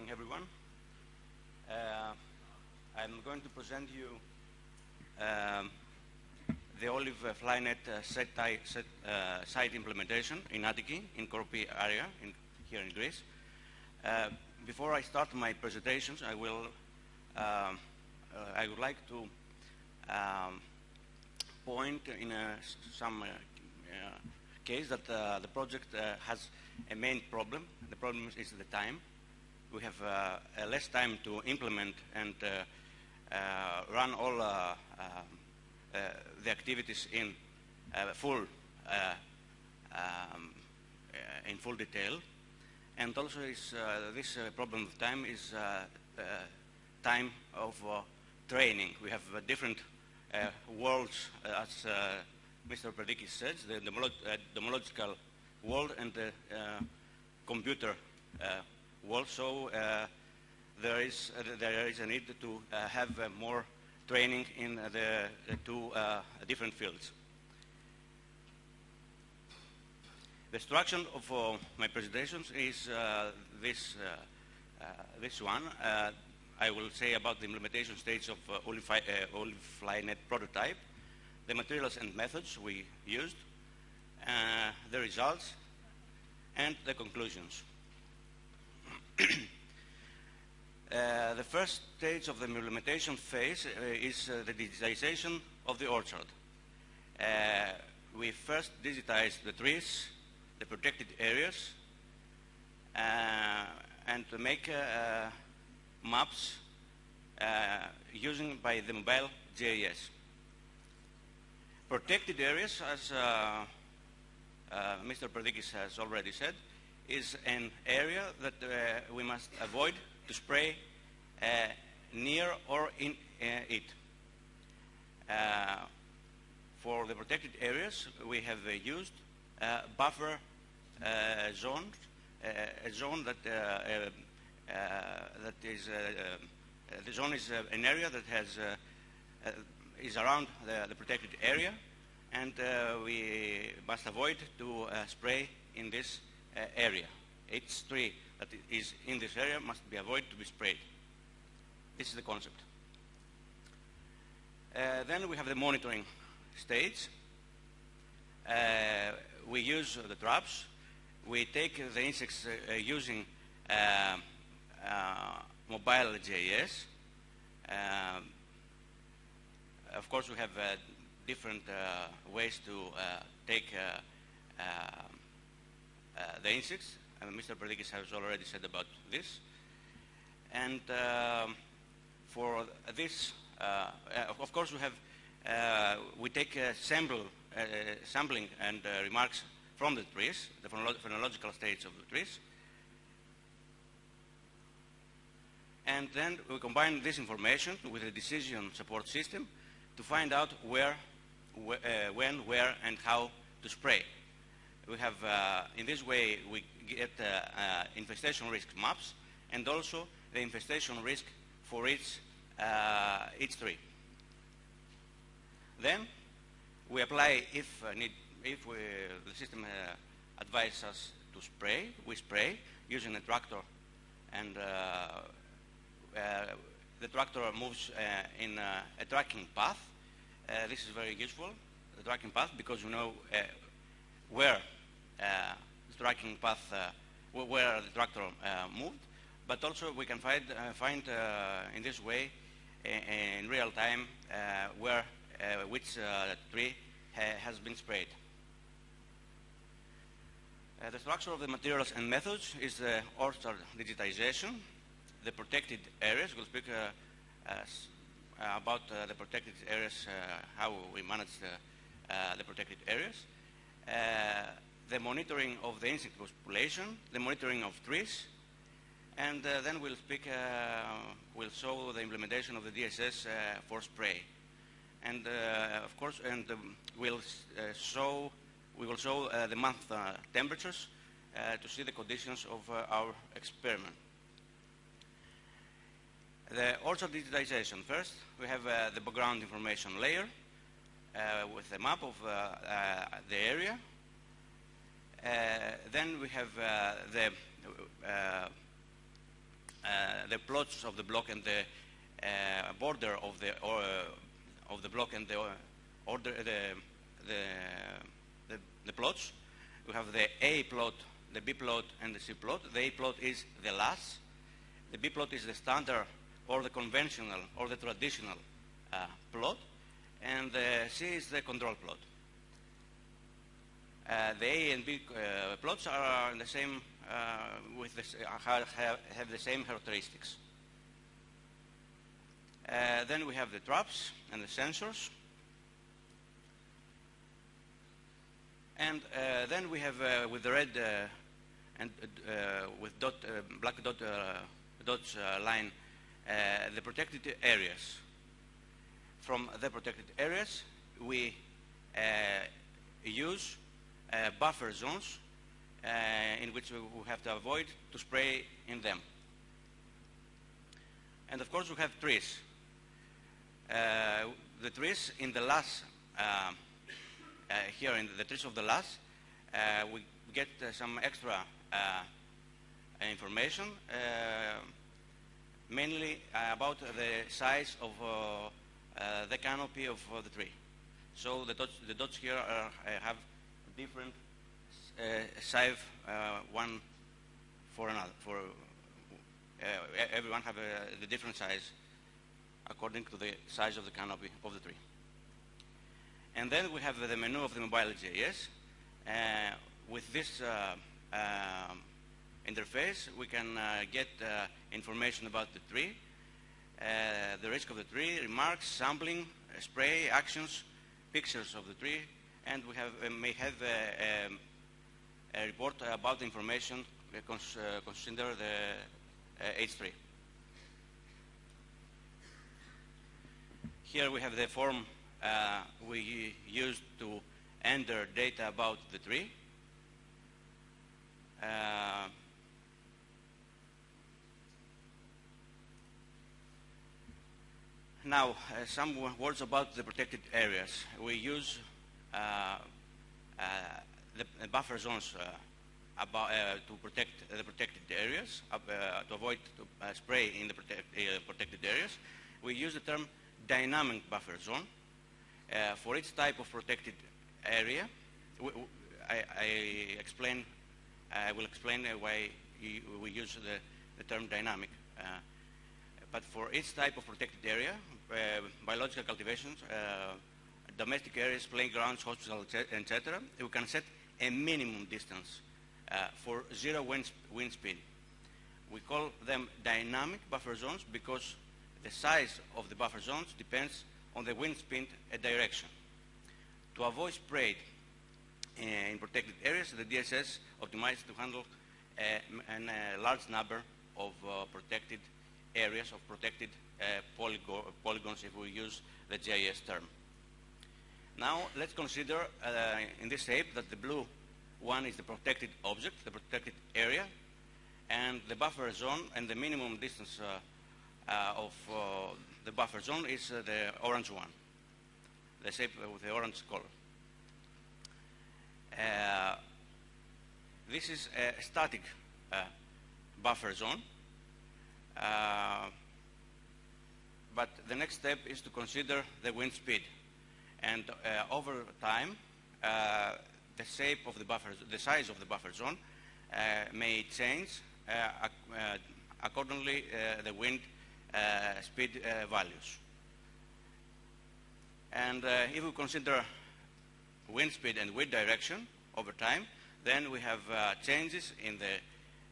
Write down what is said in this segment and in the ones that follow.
morning, everyone. I'm going to present you the Olive Flynet site implementation in Attiki, in Korpi area, here in Greece. Before I start my presentations, I would like to point in some case that the project has a main problem. The problem is the time. We have less time to implement and run all the activities in full detail. And also is this problem of time is time of training. We have different worlds, as Mr. Perdikis says, the domological world and the computer world. So there is a need to have more training in the two different fields. The structure of my presentations is this one. I will say about the implementation stage of Olive Flynet prototype, the materials and methods we used, the results, and the conclusions. The first stage of the implementation phase is the digitization of the orchard. We first digitized the trees, the protected areas, and to make maps using by the mobile GIS. Protected areas, as Mr. Perdikis has already said, is an area that we must avoid to spray near or in it. For the protected areas, we have used buffer zones, a zone that is the zone is an area that has is around the protected area, and we must avoid to spray in this area. Each tree that is in this area must be avoided to be sprayed. This is the concept. Then we have the monitoring stage. We use the traps. We take the insects using mobile GIS. Of course, we have different ways to take the insects. Mr. Perdikis has already said about this. And for this, of course, we have we take sampling and remarks from the trees, the phenological stage of the trees, and then we combine this information with a decision support system to find out where, when, where, and how to spray. We have, in this way, we get infestation risk maps and also the infestation risk for each tree. Then we apply, if the system advises us to spray, we spray using a tractor, and the tractor moves in a tracking path. This is very useful, the tracking path, because you know where the tracking path, where the tractor moved, but also we can find in this way in real time where which tree has been sprayed. The structure of the materials and methods is the orchard digitization, the protected areas. We'll speak about the protected areas, how we manage the protected areas, the monitoring of the insect population, the monitoring of trees, and then we'll speak, we'll show the implementation of the DSS for spray. And of course, and we will show the month temperatures to see the conditions of our experiment. The orchard digitization. First, we have the background information layer with a map of the area. Then we have the plots of the block and the border of the block and the order the plots. We have the A plot, the B plot, and the C plot. The A plot is the LAS. The B plot is the standard or the conventional or the traditional plot, and the C is the control plot. The A and B plots are the same, have the same characteristics. Then we have the traps and the sensors. And then we have with the red and with black dots line the protected areas. From the protected areas, we use buffer zones in which we have to avoid to spray in them. And of course, we have trees. The trees in the LAS, here in the trees of the LAS, we get some extra information, mainly about the size of the canopy of the tree. So the dots here have different size, one for another. Everyone have the different size according to the size of the canopy of the tree. And then we have the menu of the mobile.js. With this interface, we can get information about the tree, the risk of the tree, remarks, sampling, spray, actions, pictures of the tree, and we may have a report about the information consider the H3. Here we have the form we used to enter data about the tree. Now, some words about the protected areas. We use the buffer zones to protect the protected areas, to avoid spray in the protected areas. We use the term dynamic buffer zone. For each type of protected area, I will explain why we use the term dynamic. But for each type of protected area, biological cultivations, domestic areas, playgrounds, hospitals, etc., we can set a minimum distance for zero wind speed. We call them dynamic buffer zones because the size of the buffer zones depends on the wind speed direction. To avoid spray in protected areas, the DSS optimized to handle a large number of protected areas, of protected polygons, if we use the GIS term. Now, let's consider in this shape that the blue one is the protected object, the protected area, and the buffer zone and the minimum distance of the buffer zone is the orange one, the shape with the orange color. This is a static buffer zone, but the next step is to consider the wind speed. And over time, the shape of the buffer, the size of the buffer zone may change accordingly the wind speed values. And if we consider wind speed and wind direction over time, then we have changes in the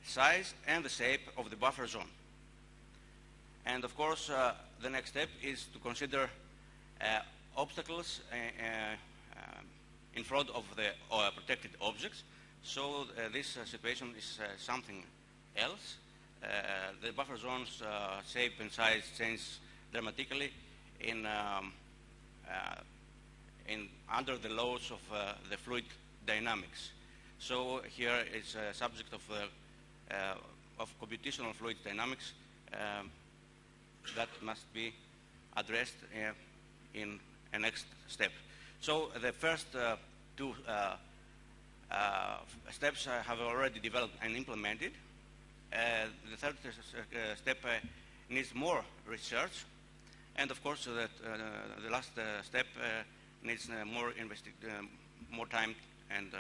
size and the shape of the buffer zone. And of course, the next step is to consider obstacles in front of the protected objects. So this situation is something else. The buffer zone's shape and size change dramatically under the laws of the fluid dynamics. So here is a subject of computational fluid dynamics that must be addressed in a next step. So the first two steps have already developed and implemented. the third step needs more research, and of course the last step needs more time and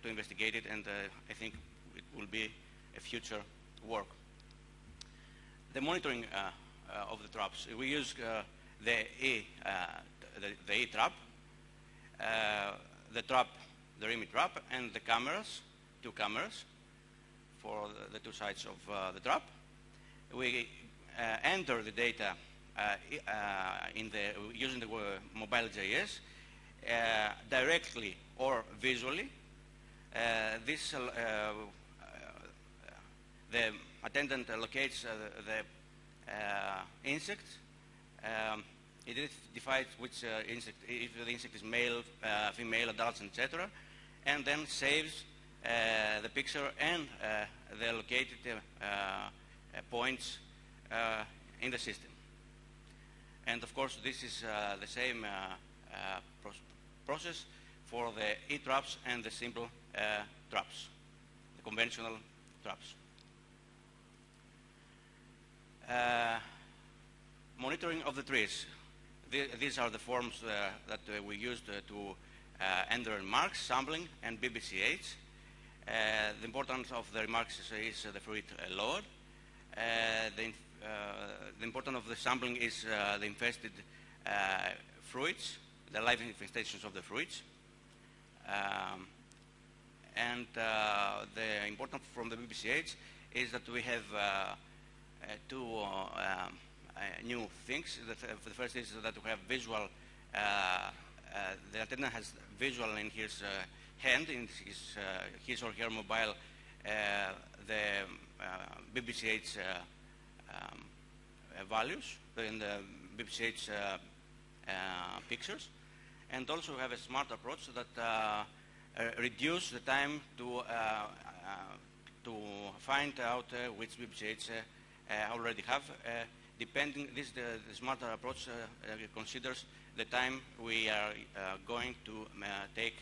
to investigate it, and I think it will be a future work. The monitoring of the traps. We use the E-trap, the RIMI trap, and the cameras, 2 cameras for the 2 sides of the trap. We enter the data using the mobile.js directly or visually. The attendant locates the insect. It defines which insect, if the insect is male, female, adults, etc., and then saves the picture and the located points in the system. And of course, this is the same process for the E-traps and the simple traps, the conventional traps. Monitoring of the trees. These are the forms that we used to enter remarks, sampling, and BBCH. The importance of the remarks is the fruit load. The importance of the sampling is the infested fruits, the live infestations of the fruits. And the importance from the BBCH is that we have 2 new things. The first is that we have visual, the attendant has visual in his hand, in his or her mobile, the BBCH values in the BBCH pictures, and also have a smart approach that reduce the time to find out which BBCH already have. Depending, the smarter approach considers the time we are going to take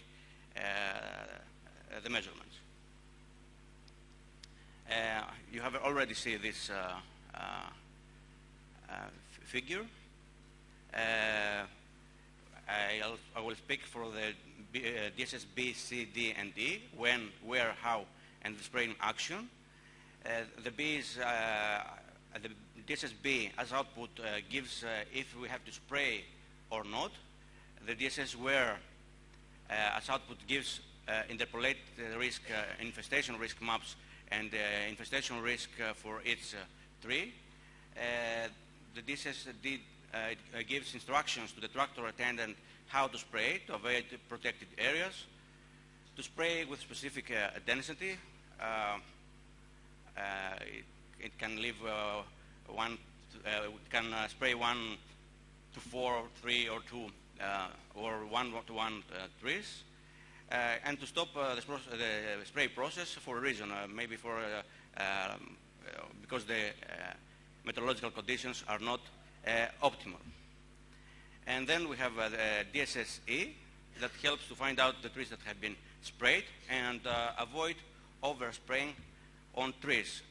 the measurements. You have already seen this figure. I will speak for the DSS B, C, D, and D, when, where, how, and the spraying action. The B is the DSS B as output gives if we have to spray or not. The DSS where as output gives interpolate risk, infestation risk maps and infestation risk for each tree. The DSS D gives instructions to the tractor attendant how to spray to avoid protected areas, to spray with specific density. It can leave it can spray 1 to 4, 3, or 2, or 1-to-1 trees, and to stop the spray process for a reason, maybe for because the meteorological conditions are not optimal. And then we have the DSS-E that helps to find out the trees that have been sprayed and avoid overspraying on trees.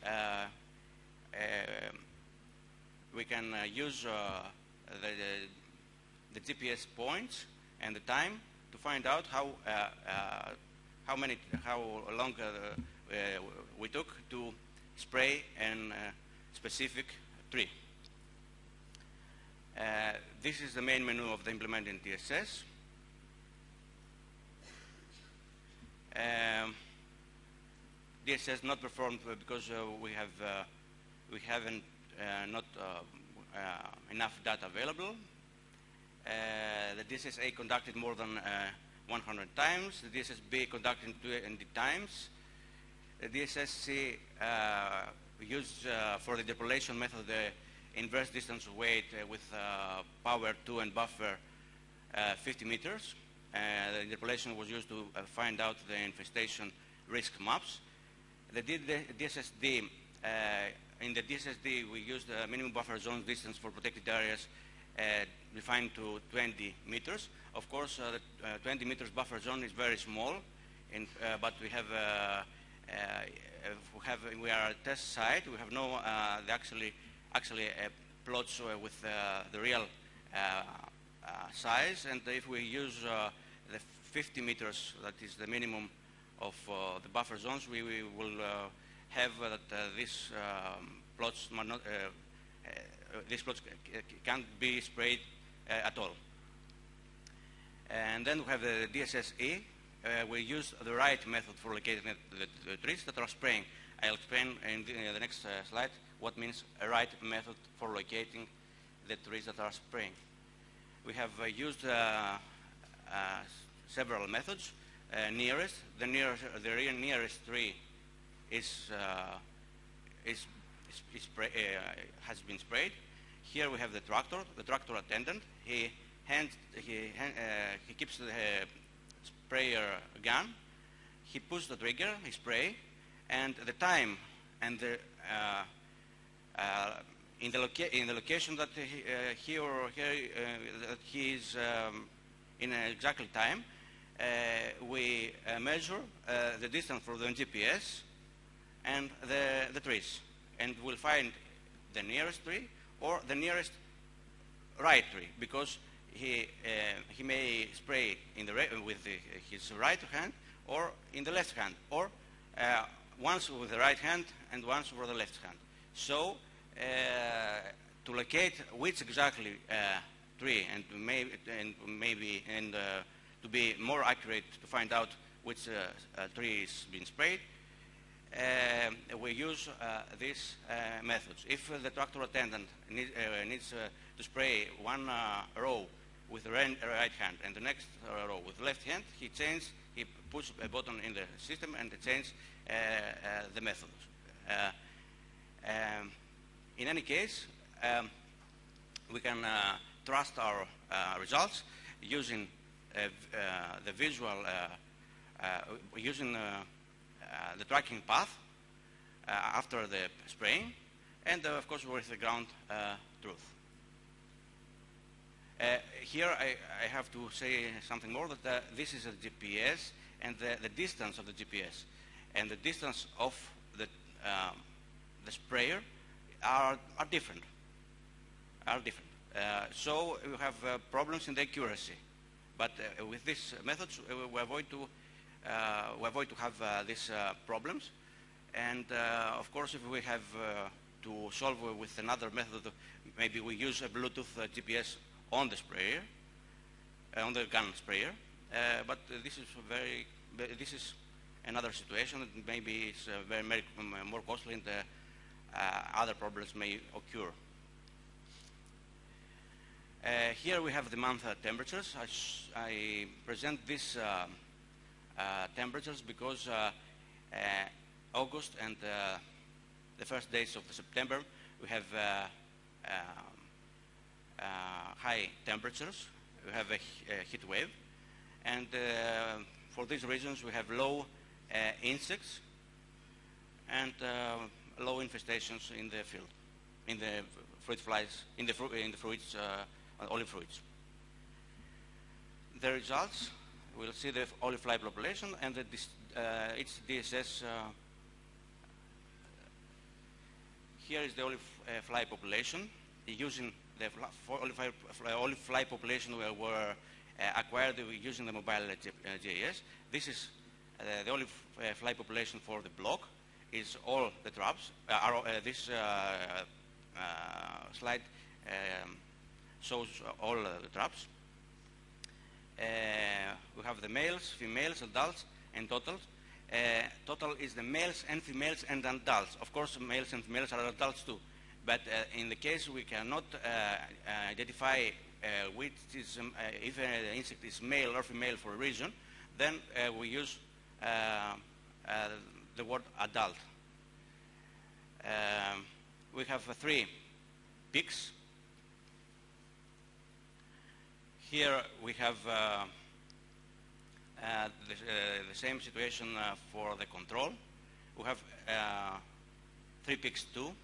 We can use the GPS points and the time to find out how long we took to spray a specific tree. This is the main menu of the implementing DSS. DSS not performed because we haven't not enough data available. The DSS-A conducted more than 100 times. The DSS-B conducted 20 times. The DSS-C used for the interpolation method the inverse distance weight with power 2 and buffer 50 meters. The interpolation was used to find out the infestation risk maps. The DSS-D, in the DSS-D we used the minimum buffer zone distance for protected areas defined to 20 meters. Of course, the 20 meters buffer zone is very small, but we have we are at test site. We have no actually plots with the real size, and if we use the 50 meters, that is the minimum of the buffer zones, we will have that these plots can't be sprayed at all. And then we have the DSSE. We use the right method for locating the trees that are spraying. I'll explain in the next slide what means a right method for locating the trees that are spraying. We have used several methods. The nearest tree has been sprayed. Here we have the tractor attendant. He keeps the sprayer gun. He pushes the trigger, he spray, and the time and the in the location that he is in exactly time, we measure the distance from the GPS and the trees, and we'll find the nearest tree or the nearest right tree, because he may spray with his right hand or in the left hand, or once with the right hand and once with the left hand. So to locate which exactly tree, and to be more accurate, to find out which tree is being sprayed, we use these methods. If the tractor attendant needs to spray one row with the right hand and the next row with the left hand, he pushes a button in the system and it changes the methods. In any case, we can trust our results using the visual, using the tracking path after the spraying, and of course with the ground truth. Here I have to say something more, that this is a GPS, and the distance of the GPS and the distance of the sprayer are different. So we have problems in the accuracy, but with these methods we avoid to have these problems. And of course, if we have to solve with another method, maybe we use a Bluetooth GPS on the sprayer, on the gun sprayer. But this is another situation that maybe is very more costly, and other problems may occur. Here we have the month temperatures. I present these temperatures because August and the first days of September we have high temperatures. We have a heat wave, and for these reasons we have low insects and low infestations in the field, in the fruit flies, in the fruits, olive fruits. The results, we'll see the olive fly population and its DSS. Here is the olive fly population. Using the olive fly population were acquired using the mobile GIS. This is the olive fly population for the block. Is all the traps. This slide shows all the traps. We have the males, females, adults, and totals. Total is the males and females and adults. Of course, males and females are adults too. But in the case we cannot identify which is, if an insect is male or female for a region, then we use the word adult. We have 3 peaks. Here we have the same situation for the control. We have 3 peaks too.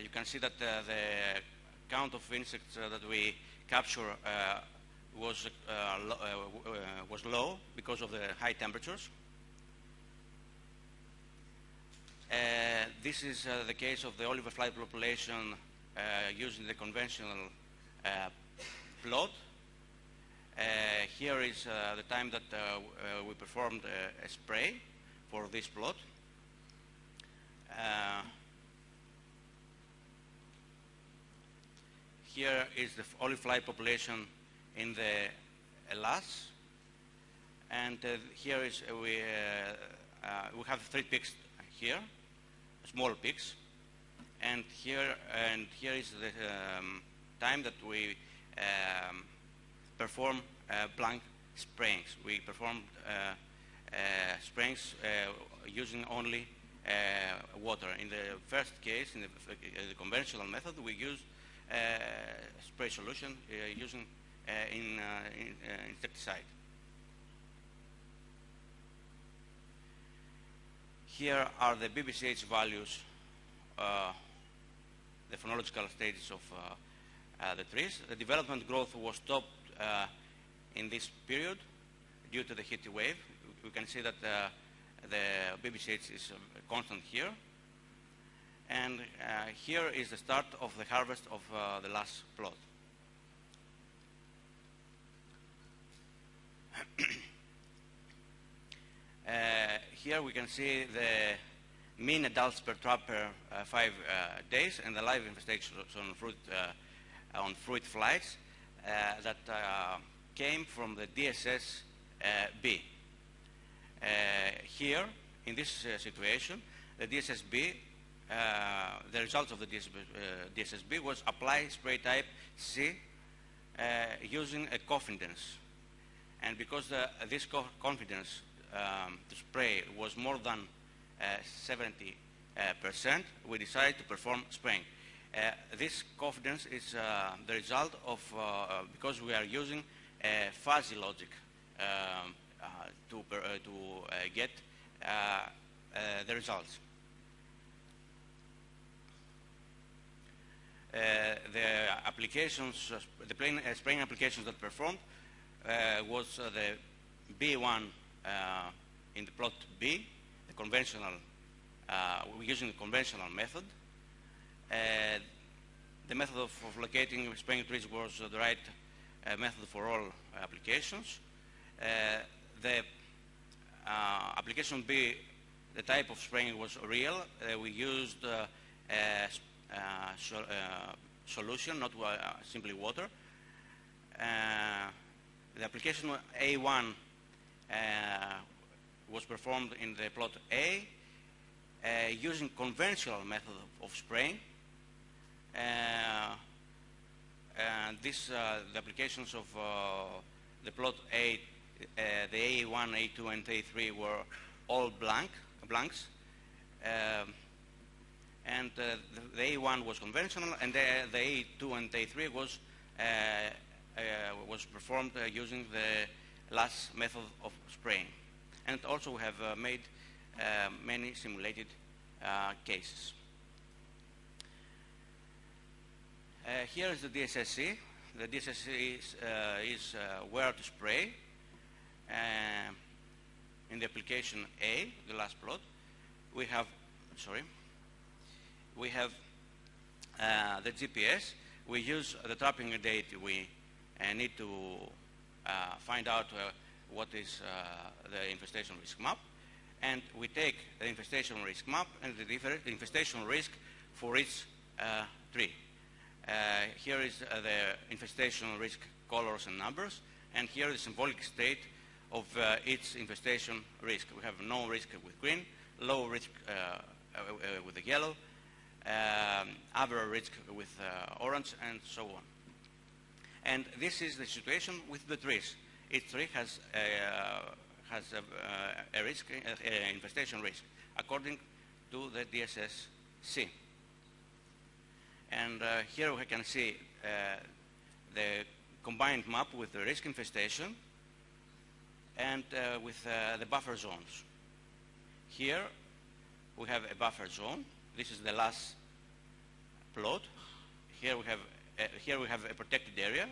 You can see that the count of insects that we capture was low because of the high temperatures. This is the case of the Oliver fly population using the conventional plot. Here is the time that we performed a spray for this plot. Here is the olive fly population in the Hellas, and here is we have 3 peaks here, small peaks, and here is the time that we perform blank sprayings. We performed sprayings using only water. In the first case, in the conventional method, we use spray solution using insecticide. Here are the BBCH values, the phenological stages of the trees. The development growth was stopped in this period due to the heat wave. We can see that the BBCH is constant here. And here is the start of the harvest of the last plot. Here we can see the mean adults per trap per 5 days and the live infestation on fruit flies that came from the DSS-B. Here, in this situation, the DSS-B, the results of the DSS-B was apply spray type C using a confidence. And because this confidence to spray was more than 70%, we decided to perform spraying. This confidence is the result of, because we are using fuzzy logic to get the results. The applications, the plain spraying applications that performed was the B1 in the plot B, the conventional, we're using the conventional method. The method of locating spraying trees was the right method for all applications. The application B, the type of spraying was real. We used solution, not simply water. The application A1 was performed in the plot A using conventional method of spraying. And the applications of the plot A, the A1, A2, and A3 were all blanks. And the A1 was conventional, and the A2 and A3 was performed using the last method of spraying. And also we have made many simulated cases. Here is the DSS-C. The DSS-C is where to spray. In the application A, the last plot, we have, the GPS. We use the trapping date. We need to find out what is the infestation risk map. And we take the infestation risk map and the infestation risk for each tree. Here is the infestation risk colors and numbers, and here is the symbolic state of each infestation risk. We have no risk with green, low risk with the yellow, average risk with orange, and so on. And this is the situation with the trees. Each tree has a risk, infestation risk, according to the DSS-C. And here we can see the combined map with the risk infestation and with the buffer zones. Here we have a buffer zone. This is the last plot. Here we have a protected area.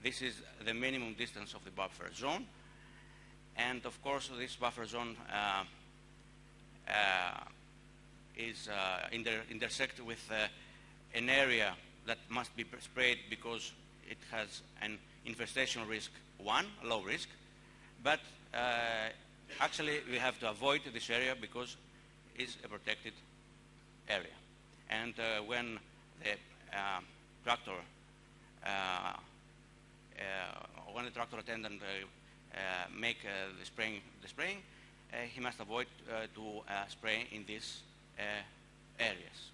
This is the minimum distance of the buffer zone. And of course, this buffer zone intersect with an area that must be sprayed because it has an infestation risk 1, low risk. But actually, we have to avoid this area because it's a protected area. And when the tractor attendant make the spraying, he must avoid to spray in these areas.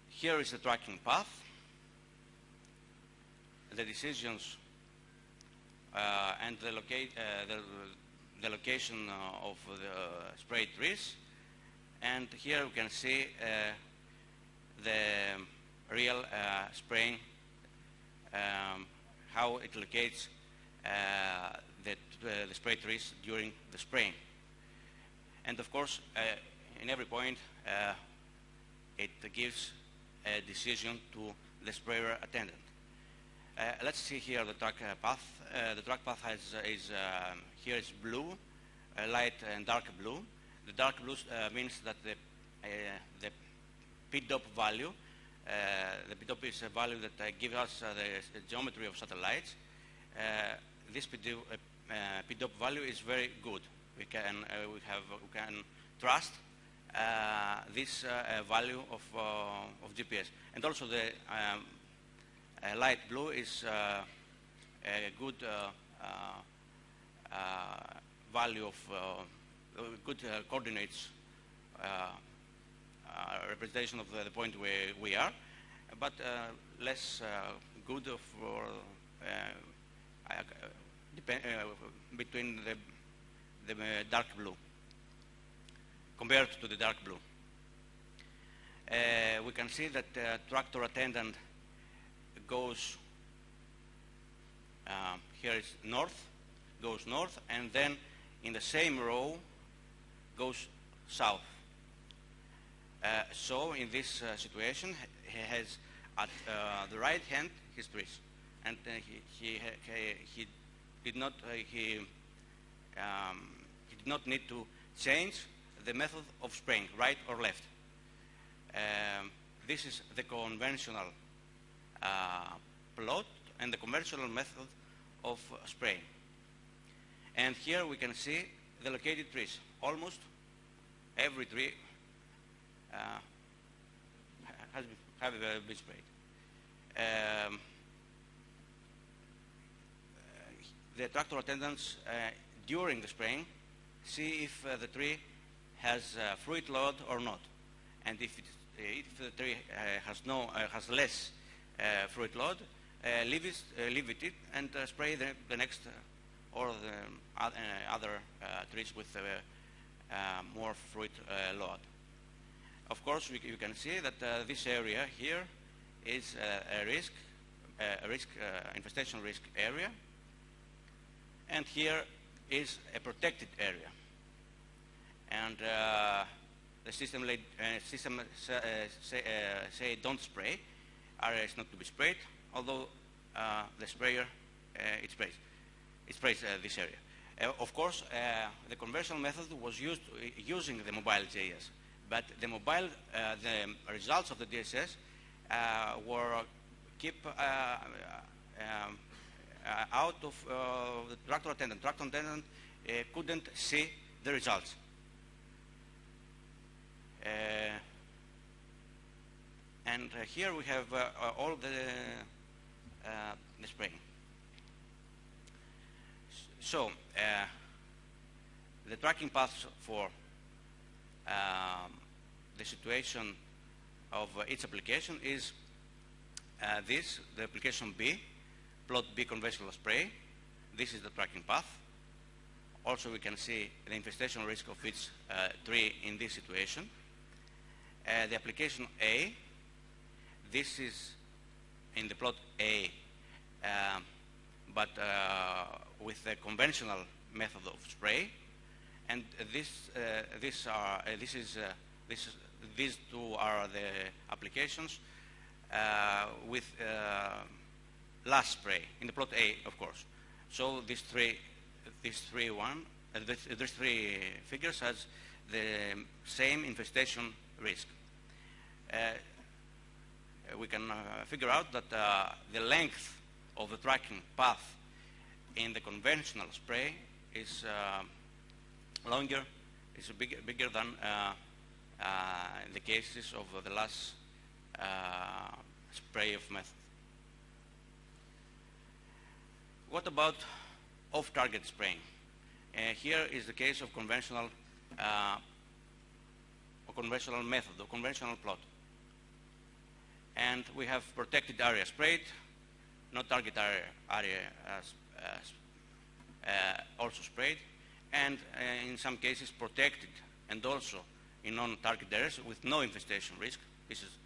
Here is the tracking path. The decisions and the location of the sprayed trees. And here we can see the real spraying, how it locates the spray trees during the spraying. And of course, in every point, it gives a decision to the sprayer attendant. Let's see here the track path. The track path here is blue, light and dark blue. The dark blue means that the PDOP value, the PDOP is a value that gives us the geometry of satellites. This PDOP value is very good. We can trust this value of GPS. And also the light blue is a good value of good coordinates representation of the point where we are, but less good for between the dark blue compared to the dark blue. We can see that tractor attendant goes here is goes north, and then in the same row goes south. So in this situation, he has at the right hand his trees, and he did not need to change the method of spraying, right or left. This is the conventional plot and the conventional method of spraying. And here we can see the located trees. Almost every tree have been sprayed. The tractor attendants during the spraying see if the tree has fruit load or not, and if the tree has less fruit load, leave it and spray the next or the other trees with more fruit load. Of course, you can see that this area here is infestation risk area, and here is a protected area. And the system say don't spray, area is not to be sprayed, although the sprayer it sprays this area. Of course, the conventional method was using the mobile GIS, but the results of the DSS were kept out of the tractor attendant. Tractor attendant couldn't see the results. And here we have all the spraying. So the tracking paths for the situation of each application is the application B, plot B conventional spray. This is the tracking path. Also we can see the infestation risk of each tree in this situation. The application A, this is in the plot A, but with the conventional method of spray, and these two are the applications with last spray in the plot A, of course. So these three figures has the same infestation risk. We can figure out that the length of the tracking path in the conventional spray is longer, is bigger than in the cases of the last spray of method. What about off-target spraying? Here is the case of conventional method, or conventional plot. And we have protected area sprayed, not target area also sprayed, and in some cases protected and also in non-target areas with no infestation risk. This is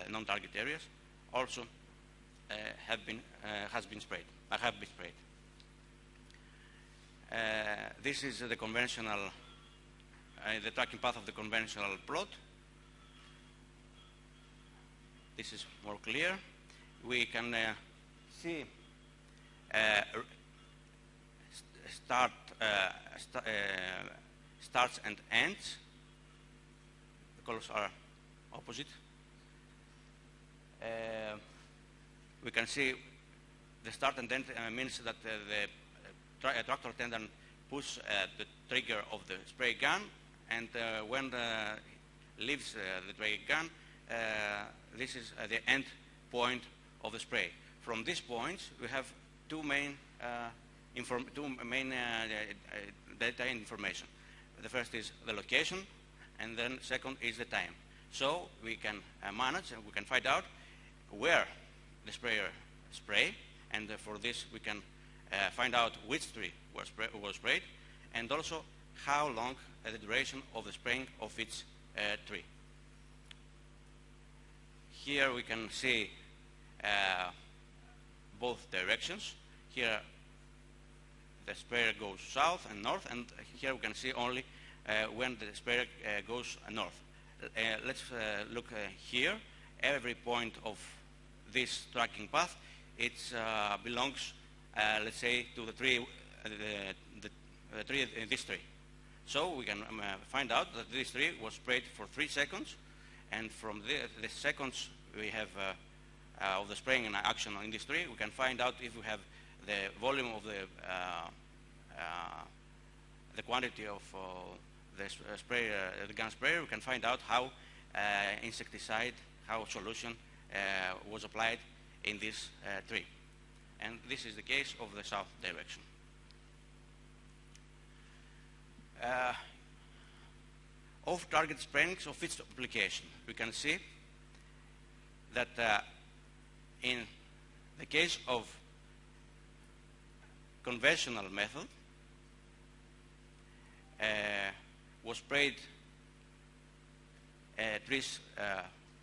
non-target areas also have been sprayed. This is the conventional, the tracking path of the conventional plot. This is more clear. We can see starts and ends. The colors are opposite. We can see the start and end means that the tractor attendant pushes the trigger of the spray gun, and when leaves the spray gun, this is the end point of the spray. From this point, we have two main data information. The first is the location, and then second is the time. So we can manage and we can find out where the sprayer spray, and for this we can find out which tree was sprayed, and also how long the duration of the spraying of each tree. Here we can see both directions. Here the sprayer goes south and north, and here we can see only when the sprayer goes north. Let's look here. Every point of this tracking path, it belongs, let's say, to the tree, this tree. So we can find out that this tree was sprayed for 3 seconds, and from the seconds we have of the spraying and action in this tree, we can find out if we have the volume of the quantity of the sprayer, the gun sprayer. We can find out how insecticide, how solution was applied in this tree. And this is the case of the south direction. Off-target spraying of its application. We can see that in the case of conventional method, was sprayed trees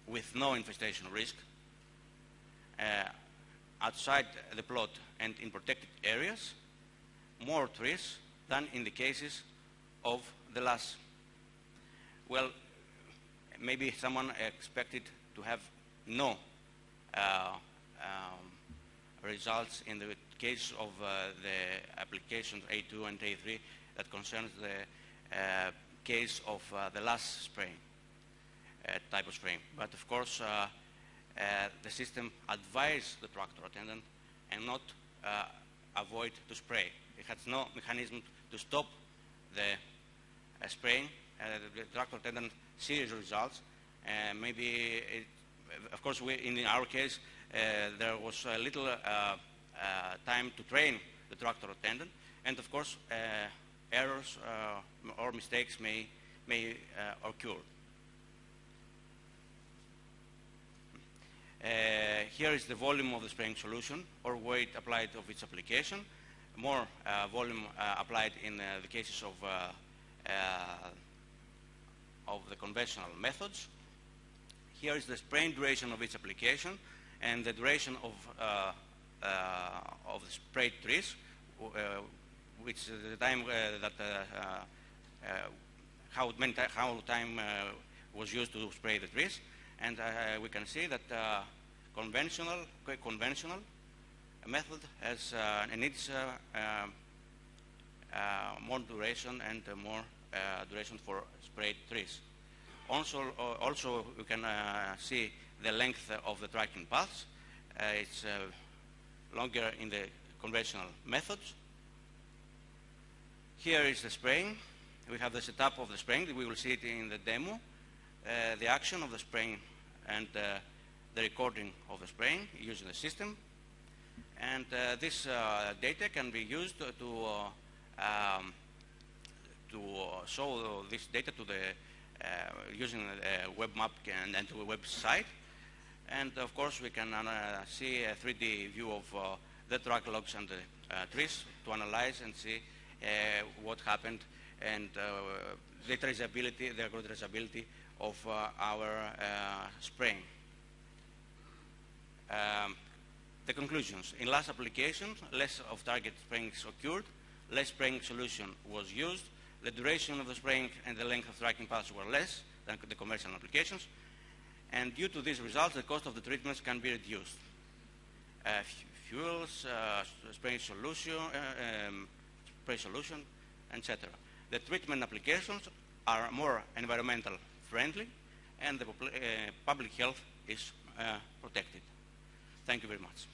with no infestation risk outside the plot and in protected areas, more trees than in the cases of the last. Well, maybe someone expected to have no results in the case of the applications A2 and A3 that concerns the case of the last spraying, type of spraying. But of course, the system advised the tractor attendant and not avoid to spray. It has no mechanism to stop the spraying. The tractor attendant sees results. Maybe, of course, in our case, there was a little time to train the tractor attendant, and of course, errors or mistakes may occur. Here is the volume of the spraying solution or weight applied of its application. More volume applied in the cases of the conventional methods. Here is the spraying duration of its application and the duration of the sprayed trees, which is the time how time was used to spray the trees. And we can see that conventional method has needs more duration and more duration for sprayed trees. Also you can see the length of the tracking paths. It's longer in the conventional methods. Here is the spraying. We have the setup of the spraying. We will see it in the demo. The action of the spraying and the recording of the spraying using the system. And this data can be used to show this data to the using a web map and to a website. And of course we can see a 3D view of the track logs and the trees to analyze and see what happened and the traceability, the agro traceability of our spraying. The conclusions. In last applications, less of target sprayings occurred, less spraying solution was used, the duration of the spraying and the length of tracking paths were less than the commercial applications, and due to these results, the cost of the treatments can be reduced. Fuels, spray solution, etc. The treatment applications are more environmental friendly, and the public health is protected. Thank you very much.